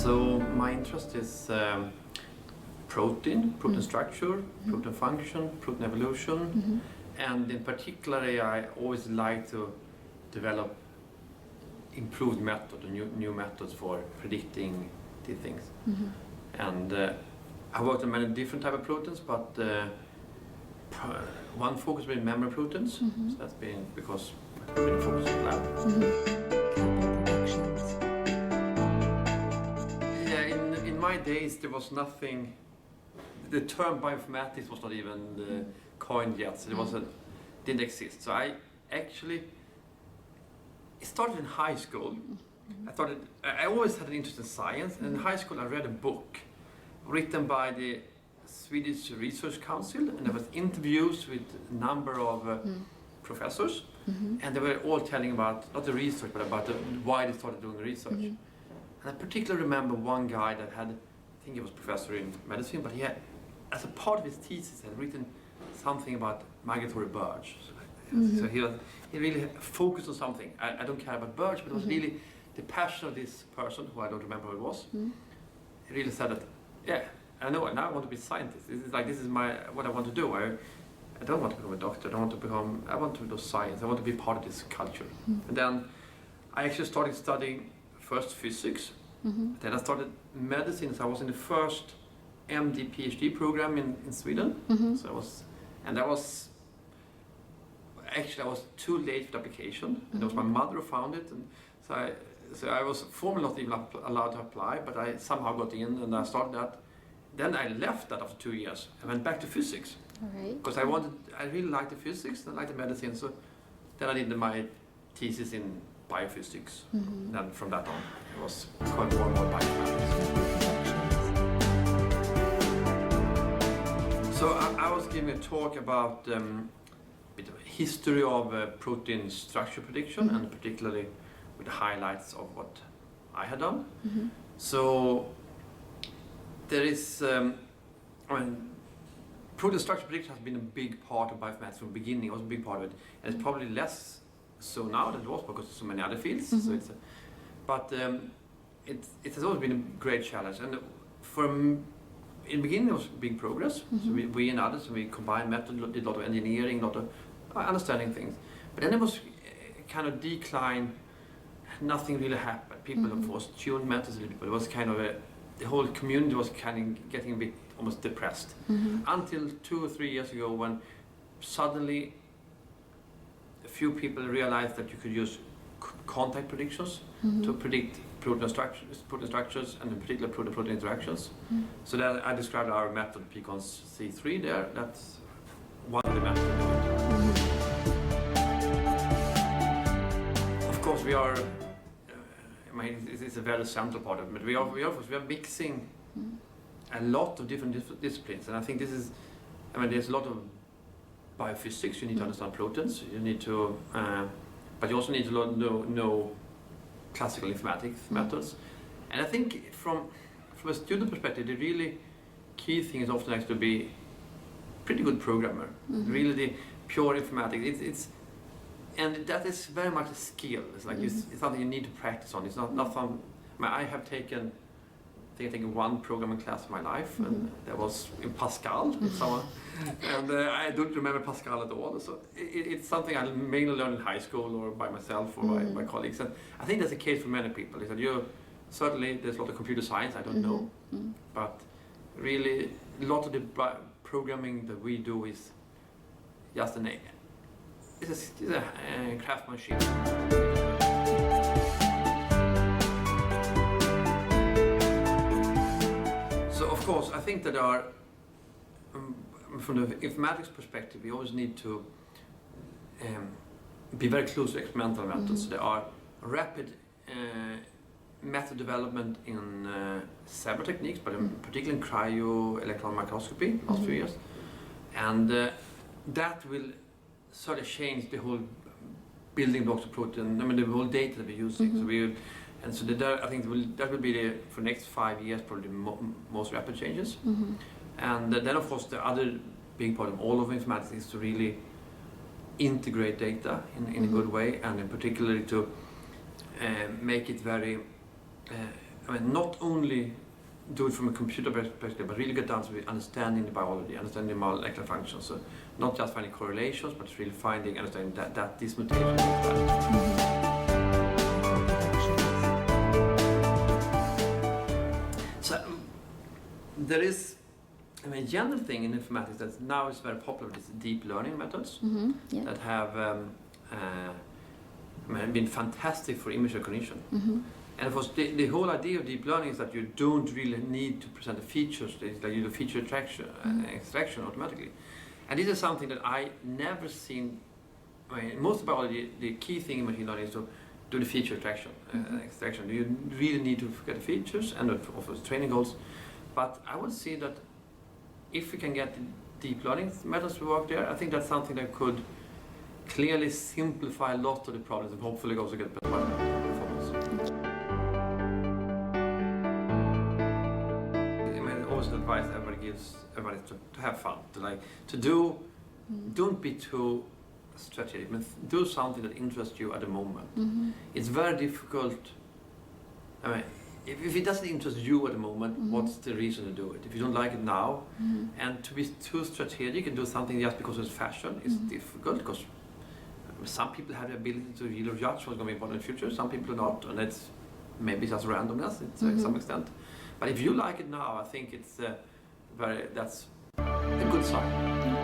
So my interest is protein structure, protein function, protein evolution, and in particular I always like to develop improved methods, new methods for predicting these things. And I worked on many different types of proteins, but one focus has been memory proteins. So that's been because I've been focused on lab. Yeah, in my days there was nothing. The term bioinformatics was not even coined yet, so it didn't exist. So I actually started in high school. I always had an interest in science, and in high school I read a book written by the Swedish Research Council, and there was interviews with a number of professors, and they were all telling about, not the research, but about why they started doing the research. And I particularly remember one guy that had, I think he was professor in medicine, but he had, as a part of his thesis, had written something about migratory birds. So he really focused on something. I don't care about birds, but it was really the passion of this person, who I don't remember who it was. He really said that, yeah, I know, now I want to be a scientist. This is what I want to do. I don't want to become a doctor. I want to do science. I want to be part of this culture. And then I actually started studying first physics. Then I started medicine. So I was in the first MD PhD program in Sweden. So I was too late for the application. And it was my mother who found it. And so I was formally not even allowed to apply, but I somehow got in and I started that. Then I left that after 2 years. I went back to physics. Because I really liked the physics and I liked the medicine. So then I did my thesis in biophysics. Then from that on, it was quite more and more bioinformatics. So I was giving a talk about a bit of a history of protein structure prediction, and particularly with the highlights of what I had done. So there is, protein structure prediction has been a big part of bioinformatics from the beginning. It was a big part of it, and it's probably less so now than it was because of so many other fields. So it has always been a great challenge, and in the beginning it was big progress. So we and others, we combined methods, did a lot of engineering, a lot of understanding things. But then it was kind of decline. Nothing really happened. People of course tuned methods a little bit, but it was kind of the whole community was kind of getting a bit almost depressed. Until 2 or 3 years ago, when suddenly a few people realized that you could use contact predictions to predict protein structures, and in particular protein-protein interactions. So that I described our method Pcons C3 there. That's one of the methods. Of course, we are. It's a very central part of it, but we are mixing a lot of different disciplines, and I think this is. There's a lot of biophysics. You need to understand proteins. You need to, but you also need to know classical informatics methods. And I think from a student perspective, the really key thing is often actually to be pretty good programmer. Really, the pure informatics. And that is very much a skill. It's like it's something you need to practice on. It's not fun. I have taken one programming class in my life, and that was in Pascal with someone. And I don't remember Pascal at all. So it's something I mainly learned in high school or by myself or by my colleagues. And I think that's the case for many people. Is that certainly there's a lot of computer science I don't know, but really a lot of the programming that we do is just it's a craftsmanship. So of course, I think that from the informatics perspective, we always need to be very close to experimental methods. There are rapid method development in several techniques, but particularly in cryo-electron microscopy last few years, and that will sort of change the whole building blocks of protein. The whole data that we're using. So I think that will be for the next 5 years probably the most rapid changes. And then of course the other big part of all of informatics is to really integrate data in a good way, and in particular to make it very I mean, not only do it from a computer perspective, but really get down to understanding the biology, understanding the molecular functions. So not just finding correlations, but really understanding that this mutation is that. So there is, I mean, a general thing in informatics that now is very popular is deep learning methods that have been fantastic for image recognition. And of course, the whole idea of deep learning is that you don't really need to present the features, it's like you do feature extraction automatically. And this is something that I never seen. I mean, most of biology, the key thing in machine learning is to do the feature extraction. You really need to get the features and of course training goals. But I would say that if we can get the deep learning methods to work there, I think that's something that could clearly simplify a lot of the problems and hopefully also get better performance. I mean, also the advice everybody gives everybody is to have fun, don't be too strategic. I mean, do something that interests you at the moment. It's very difficult. I mean, if it doesn't interest you at the moment, what's the reason to do it? If you don't like it now, and to be too strategic and do something just because it's fashion is difficult, because some people have the ability to really judge what's going to be important in the future, some people do not, and that's maybe just randomness to some extent. But if you like it now, I think it's that's a good sign.